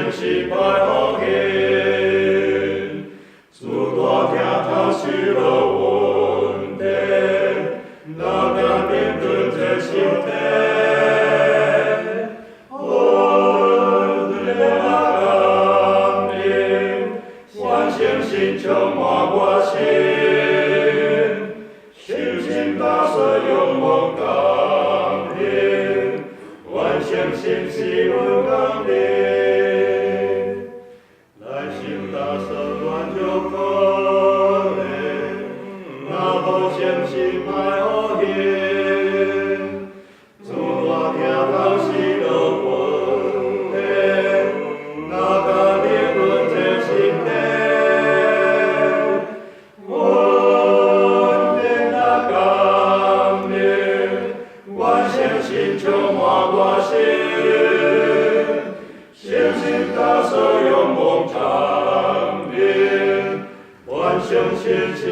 先失败好运，主大听他是了问题，那个面对这心态，完成心充满我心，信心大色勇猛刚烈，完成心是稳刚烈，来心大色乱就可怜，那好相信爱好现，主我听到是了问题，那个灵魂这心内。心充满我心，信心大色勇猛长烈，完成心是